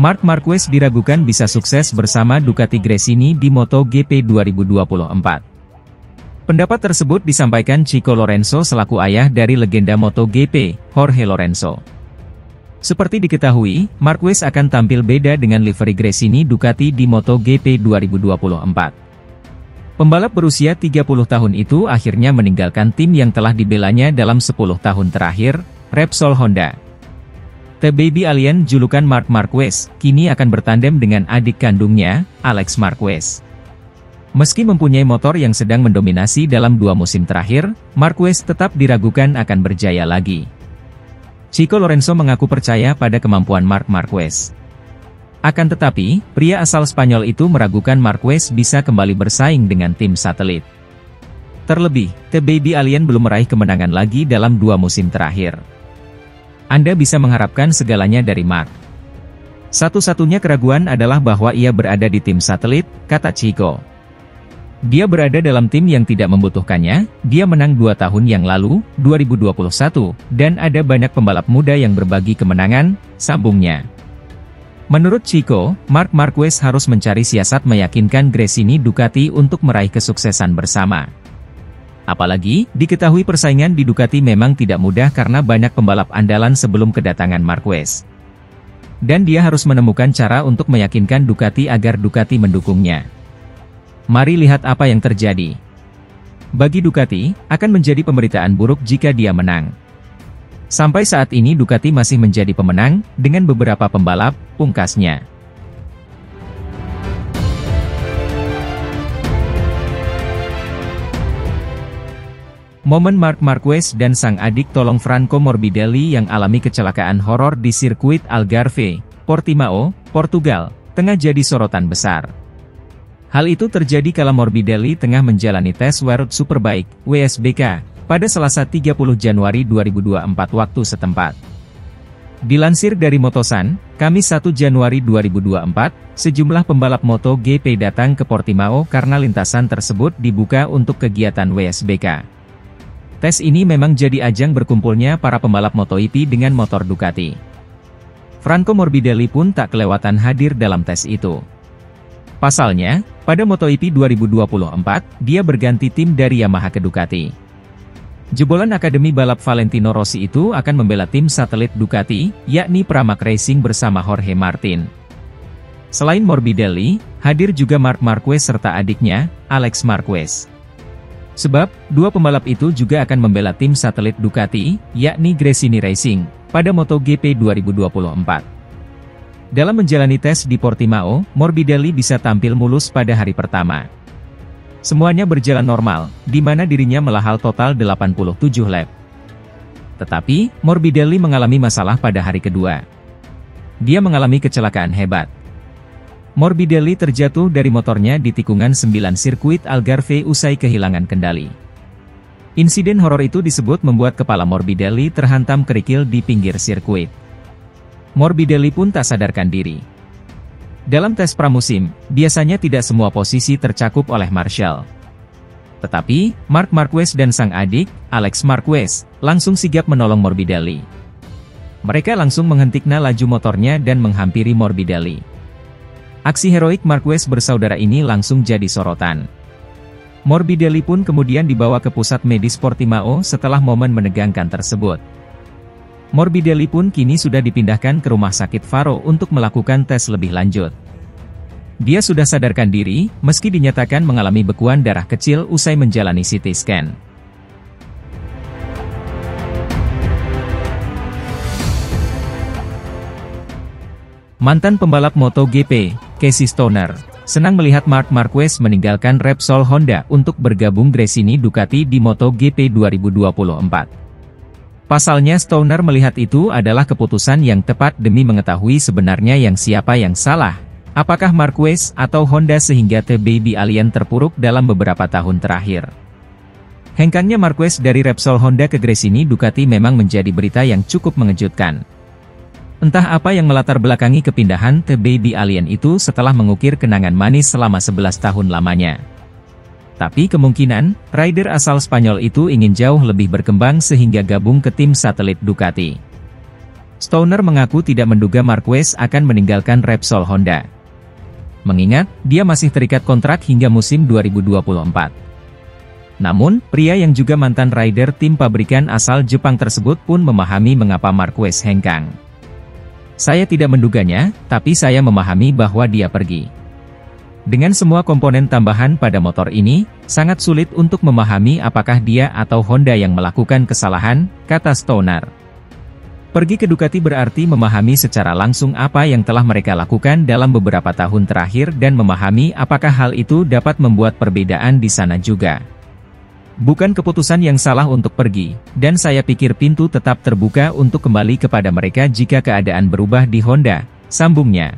Marc Marquez diragukan bisa sukses bersama Ducati Gresini di MotoGP 2024. Pendapat tersebut disampaikan Chico Lorenzo selaku ayah dari legenda MotoGP, Jorge Lorenzo. Seperti diketahui, Marquez akan tampil beda dengan livery Gresini Ducati di MotoGP 2024. Pembalap berusia 30 tahun itu akhirnya meninggalkan tim yang telah dibelanya dalam 10 tahun terakhir, Repsol Honda. The Baby Alien julukan Marc Marquez, kini akan bertandem dengan adik kandungnya, Alex Marquez. Meski mempunyai motor yang sedang mendominasi dalam 2 musim terakhir, Marquez tetap diragukan akan berjaya lagi. Chico Lorenzo mengaku percaya pada kemampuan Marc Marquez. Akan tetapi, pria asal Spanyol itu meragukan Marquez bisa kembali bersaing dengan tim satelit. Terlebih, The Baby Alien belum meraih kemenangan lagi dalam 2 musim terakhir. Anda bisa mengharapkan segalanya dari Marc. Satu-satunya keraguan adalah bahwa ia berada di tim satelit, kata Chico. Dia berada dalam tim yang tidak membutuhkannya, dia menang 2 tahun yang lalu, 2021, dan ada banyak pembalap muda yang berbagi kemenangan, sambungnya. Menurut Chico, Marc Marquez harus mencari siasat meyakinkan Gresini Ducati untuk meraih kesuksesan bersama. Apalagi, diketahui persaingan di Ducati memang tidak mudah karena banyak pembalap andalan sebelum kedatangan Marquez. Dan dia harus menemukan cara untuk meyakinkan Ducati agar Ducati mendukungnya. Mari lihat apa yang terjadi. Bagi Ducati, akan menjadi pemberitaan buruk jika dia menang. Sampai saat ini Ducati masih menjadi pemenang, dengan beberapa pembalap, pungkasnya. Momen Marc Marquez dan sang adik tolong Franco Morbidelli yang alami kecelakaan horor di sirkuit Algarve, Portimao, Portugal, tengah jadi sorotan besar. Hal itu terjadi kala Morbidelli tengah menjalani tes World Superbike, WSBK, pada Selasa 30 Januari 2024 waktu setempat. Dilansir dari Motosan, Kamis 1 Januari 2024, sejumlah pembalap MotoGP datang ke Portimao karena lintasan tersebut dibuka untuk kegiatan WSBK. Tes ini memang jadi ajang berkumpulnya para pembalap MotoGP dengan motor Ducati. Franco Morbidelli pun tak kelewatan hadir dalam tes itu. Pasalnya, pada MotoGP 2024, dia berganti tim dari Yamaha ke Ducati. Jebolan Akademi Balap Valentino Rossi itu akan membela tim satelit Ducati, yakni Pramac Racing bersama Jorge Martin. Selain Morbidelli, hadir juga Marc Marquez serta adiknya, Alex Marquez. Sebab, 2 pembalap itu juga akan membela tim satelit Ducati, yakni Gresini Racing, pada MotoGP 2024. Dalam menjalani tes di Portimao, Morbidelli bisa tampil mulus pada hari pertama. Semuanya berjalan normal, di mana dirinya melahal total 87 lap. Tetapi, Morbidelli mengalami masalah pada hari kedua. Dia mengalami kecelakaan hebat. Morbidelli terjatuh dari motornya di tikungan 9 sirkuit Algarve usai kehilangan kendali. Insiden horor itu disebut membuat kepala Morbidelli terhantam kerikil di pinggir sirkuit. Morbidelli pun tak sadarkan diri. Dalam tes pramusim, biasanya tidak semua posisi tercakup oleh Marshall. Tetapi, Marc Marquez dan sang adik, Alex Marquez, langsung sigap menolong Morbidelli. Mereka langsung menghentikan laju motornya dan menghampiri Morbidelli. Aksi heroik Marquez bersaudara ini langsung jadi sorotan. Morbidelli pun kemudian dibawa ke pusat medis Portimao setelah momen menegangkan tersebut. Morbidelli pun kini sudah dipindahkan ke rumah sakit Faro untuk melakukan tes lebih lanjut. Dia sudah sadarkan diri, meski dinyatakan mengalami bekuan darah kecil usai menjalani CT scan. Mantan pembalap MotoGP, Casey Stoner, senang melihat Marc Marquez meninggalkan Repsol Honda untuk bergabung Gresini Ducati di MotoGP 2024. Pasalnya Stoner melihat itu adalah keputusan yang tepat demi mengetahui sebenarnya siapa yang salah, apakah Marquez atau Honda sehingga The Baby Alien terpuruk dalam beberapa tahun terakhir. Hengkangnya Marquez dari Repsol Honda ke Gresini Ducati memang menjadi berita yang cukup mengejutkan. Entah apa yang melatar belakangi kepindahan The Baby Alien itu setelah mengukir kenangan manis selama 11 tahun lamanya. Tapi kemungkinan, rider asal Spanyol itu ingin jauh lebih berkembang sehingga gabung ke tim satelit Ducati. Stoner mengaku tidak menduga Marquez akan meninggalkan Repsol Honda. Mengingat, dia masih terikat kontrak hingga musim 2024. Namun, pria yang juga mantan rider tim pabrikan asal Jepang tersebut pun memahami mengapa Marquez hengkang. Saya tidak menduganya, tapi saya memahami bahwa dia pergi. Dengan semua komponen tambahan pada motor ini, sangat sulit untuk memahami apakah dia atau Honda yang melakukan kesalahan, kata Stoner. Pergi ke Ducati berarti memahami secara langsung apa yang telah mereka lakukan dalam beberapa tahun terakhir dan memahami apakah hal itu dapat membuat perbedaan di sana juga. Bukan keputusan yang salah untuk pergi, dan saya pikir pintu tetap terbuka untuk kembali kepada mereka jika keadaan berubah di Honda, sambungnya.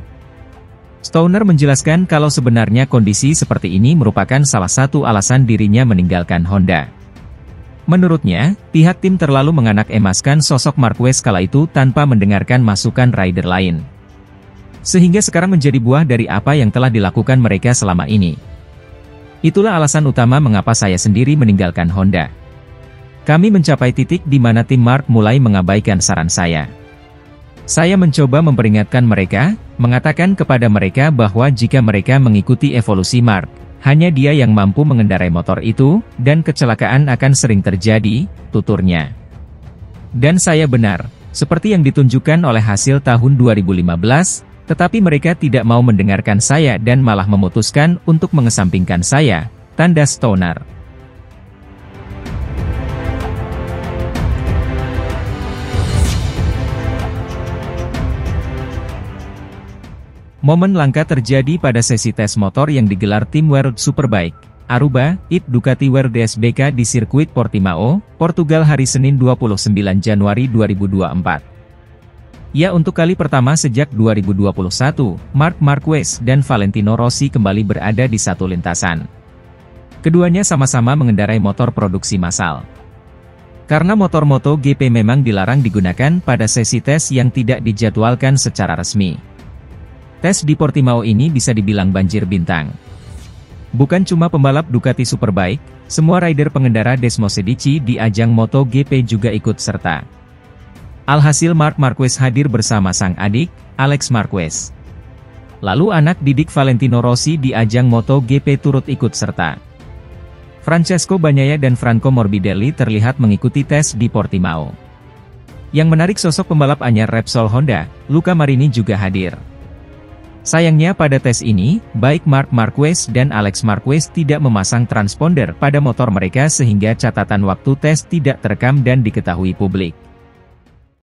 Stoner menjelaskan kalau sebenarnya kondisi seperti ini merupakan salah satu alasan dirinya meninggalkan Honda. Menurutnya, pihak tim terlalu menganak-emaskan sosok Marquez kala itu tanpa mendengarkan masukan rider lain. Sehingga sekarang menjadi buah dari apa yang telah dilakukan mereka selama ini. Itulah alasan utama mengapa saya sendiri meninggalkan Honda. Kami mencapai titik di mana tim Mark mulai mengabaikan saran saya. Saya mencoba memperingatkan mereka, mengatakan kepada mereka bahwa jika mereka mengikuti evolusi Mark, hanya dia yang mampu mengendarai motor itu, dan kecelakaan akan sering terjadi, tuturnya. Dan saya benar, seperti yang ditunjukkan oleh hasil tahun 2015, tetapi mereka tidak mau mendengarkan saya dan malah memutuskan untuk mengesampingkan saya, tanda Stoner. Momen langka terjadi pada sesi tes motor yang digelar tim World Superbike, Aruba, IT Ducati World SBK di sirkuit Portimao, Portugal hari Senin 29 Januari 2024. Ya, untuk kali pertama sejak 2021, Marc Marquez dan Valentino Rossi kembali berada di satu lintasan. Keduanya sama-sama mengendarai motor produksi massal. Karena motor MotoGP memang dilarang digunakan pada sesi tes yang tidak dijadwalkan secara resmi. Tes di Portimao ini bisa dibilang banjir bintang. Bukan cuma pembalap Ducati Superbike, semua rider pengendara Desmosedici di ajang MotoGP juga ikut serta. Alhasil Marc Marquez hadir bersama sang adik, Alex Marquez. Lalu anak didik Valentino Rossi di ajang MotoGP turut ikut serta. Francesco Bagnaia dan Franco Morbidelli terlihat mengikuti tes di Portimao. Yang menarik sosok pembalap anyar Repsol Honda, Luca Marini juga hadir. Sayangnya pada tes ini, baik Marc Marquez dan Alex Marquez tidak memasang transponder pada motor mereka sehingga catatan waktu tes tidak terekam dan diketahui publik.